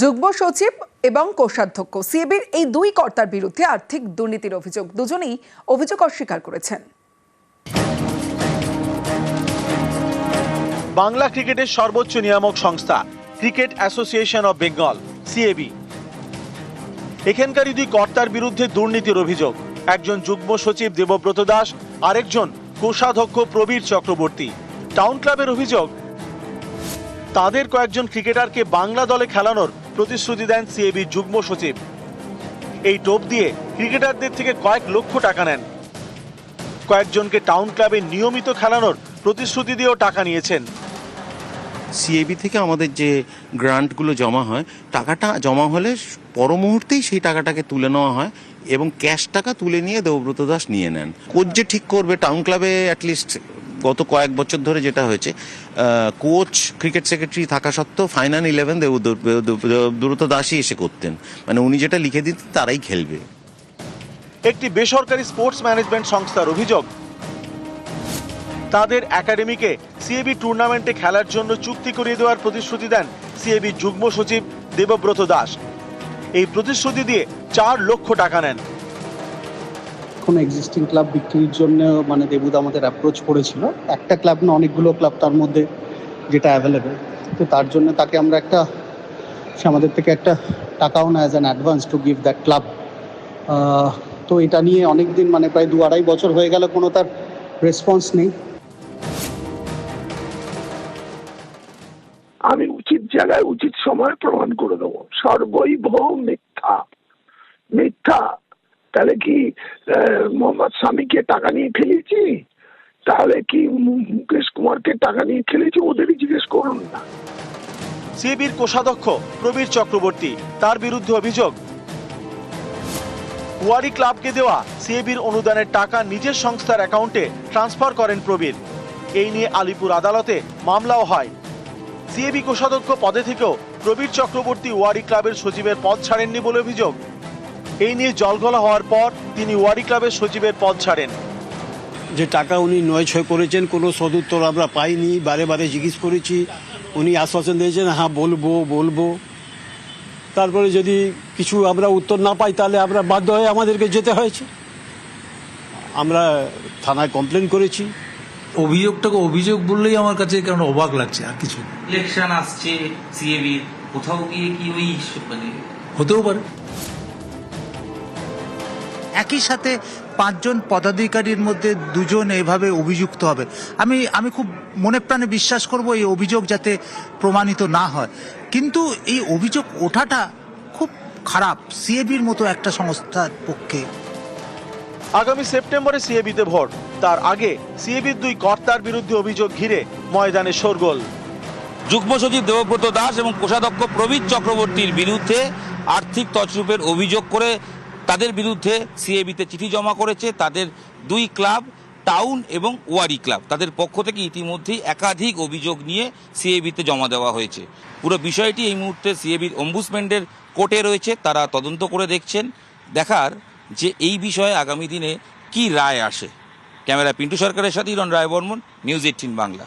যুগ্ম সচিব এবং কোষাধ্যক্ষ সিএবির এই দুই কর্তার বিরুদ্ধে আর্থিক দুর্নীতির অভিযোগ। দুজনেই অভিযোগ অস্বীকার করেছেন। বাংলা ক্রিকেটের সর্বোচ্চ নিয়ামক সংস্থা cricket association of Bengal CAB এখানকারই দুই কর্তার বিরুদ্ধে দুর্নীতির অভিযোগ। একজন যুগ্ম সচিব দেবব্রত দাস, আরেকজন কোষাধ্যক্ষ প্রবীর চক্রবর্তী। টাউন ক্লাবের অভিযোগ, তাদের কয়েকজন ক্রিকেটারকে বাংলা দলে খেলানোর প্রতিশ্রুতি দেন সিএবির যুগ্ম সচিব। এই টোপ দিয়ে ক্রিকেটারদের থেকে কয়েক লক্ষ টাকা নেন। কয়েকজনকে টাউন ক্লাবে নিয়মিত খেলানোর প্রতিশ্রুতি দিয়েও টাকা নিয়েছেন। সিএবি থেকে আমাদের যে গ্রান্টগুলো জমা হয়, টাকাটা জমা হলে পর মুহূর্তেই সেই টাকাটাকে তুলে নেওয়া হয় এবং ক্যাশ টাকা তুলে নিয়ে দেবব্রত দাস নিয়ে নেন। কোচ যে ঠিক করবে, টাউন ক্লাবে অ্যাটলিস্ট গত কয়েক বছর ধরে যেটা হয়েছে, কোচ ক্রিকেট সেক্রেটারি থাকা সত্ত্বেও ফাইনাল 11 দেবব্রত দাসই এসে করতেন, মানে উনি যেটা লিখে দিতেন তারাই খেলবে। একটি বেসরকারি স্পোর্টস ম্যানেজমেন্ট সংস্থার অভিযোগ, তাদের একাডেমিকে সিএবি টুর্নামেন্টে খেলার জন্য চুক্তি করিয়ে দেওয়ার প্রতিশ্রুতি দেন সিএবি যুগ্ম সচিব দেবব্রত দাস। এই প্রতিশ্রুতি দিয়ে 4 লক্ষ টাকা নেন। কোনো এক্সিস্টিং ক্লাব বিক্রির জন্য মানে দেবুদা আমাদের অ্যাপ্রোচ করেছিল। একটা ক্লাব না, অনেকগুলো ক্লাব তার মধ্যে যেটা অ্যাভেলেবেল। তো তার জন্য তাকে আমরা সে আমাদের থেকে একটা টাকাও না as an advance to give that club. তো এটা নিয়ে অনেক দিন, মানে প্রায় 2-2.5 বছর হয়ে গেল, কোনো তার রেসপন্স নেই। আমি উচিত জায়গায় উচিত সময় প্রমাণ করে দেবো। সর্বৈভৌ মিথ্যা মিথ্যা। তাহলে কি মোহাম্মদ শামিকে টাকা নিয়ে খেলেছি? তাহলে কি মুকেশ কুমারকে টাকা নিয়ে খেলেছি? ওদেরই জিজ্ঞেস করুন না। সিএবির কোষাধ্যক্ষ প্রবীর চক্রবর্তী, তার বিরুদ্ধে অভিযোগ, ওয়ারি ক্লাবকে দেওয়া সিএবির অনুদানের টাকা নিজের সংস্থার অ্যাকাউন্টে ট্রান্সফার করেন প্রবীর। এই নিয়ে আলিপুর আদালতে মামলাও হয়। সিএবি কোষাধ্যক্ষ পদে থেকেও প্রবীর চক্রবর্তী ওয়ারি ক্লাবের সচিবের পদ ছাড়েননি বলে অভিযোগ। এই নিয়ে জলঘোলা হওয়ার পর তিনি ওয়ারি ক্লাবের সচিবের পদ ছাড়েন। যে টাকা উনি 9-6 করেছেন, কোনো সদুত্তর আমরা পাইনি। বারে বারে জিজ্ঞেস করেছি, উনি আশ্বাসন দিয়েছেন হ্যাঁ বলবো। তারপরে যদি কিছু আমরা উত্তর না পাই তাহলে আমরা বাধ্য হয়ে আমাদেরকে যেতে হয়েছে। আমরা থানায় কমপ্লেন করেছি। অভিযোগটাকে অভিযোগ বললেই আমার কাছে কেন অবাক লাগছে, আর কিছু। ইলেকশন আসছে সিএবির, কোথাও গিয়ে কি ওই মানে হতেও পারে। একই সাথে 5 জন পদাধিকারীর মধ্যে 2 জন এভাবে অভিযুক্ত হবে। আমি খুব মনে প্রাণে বিশ্বাস করব এই অভিযোগ যাতে প্রমাণিত না হয়। কিন্তু এই অভিযোগ ওঠাটা খুব খারাপ সিএবির মতো একটা সংস্থার পক্ষে। আগামী সেপ্টেম্বরে সিএবিতে ভোট, তার আগে সিএবির দুই কর্তার বিরুদ্ধে অভিযোগ ঘিরে ময়দানে শোরগোল। যুগ্ম সচিব দেবব্রত দাস এবং কোষাধ্যক্ষ প্রবীর চক্রবর্তীর বিরুদ্ধে আর্থিক তছরূপের অভিযোগ করে তাদের বিরুদ্ধে সিএবিতে চিঠি জমা করেছে তাদের দুই ক্লাব, টাউন এবং ওয়ারি ক্লাব। তাদের পক্ষ থেকে ইতিমধ্যেই একাধিক অভিযোগ নিয়ে সিএবিতে জমা দেওয়া হয়েছে। পুরো বিষয়টি এই মুহূর্তে সিএবির অম্বুডসম্যানের কোর্টে রয়েছে, তারা তদন্ত করে দেখছেন। দেখার যে এই বিষয়ে আগামী দিনে কি রায় আসে। ক্যামেরা পিন্টু সরকারের সাথে হিরণ রায় বর্মন, নিউজ 18 বাংলা।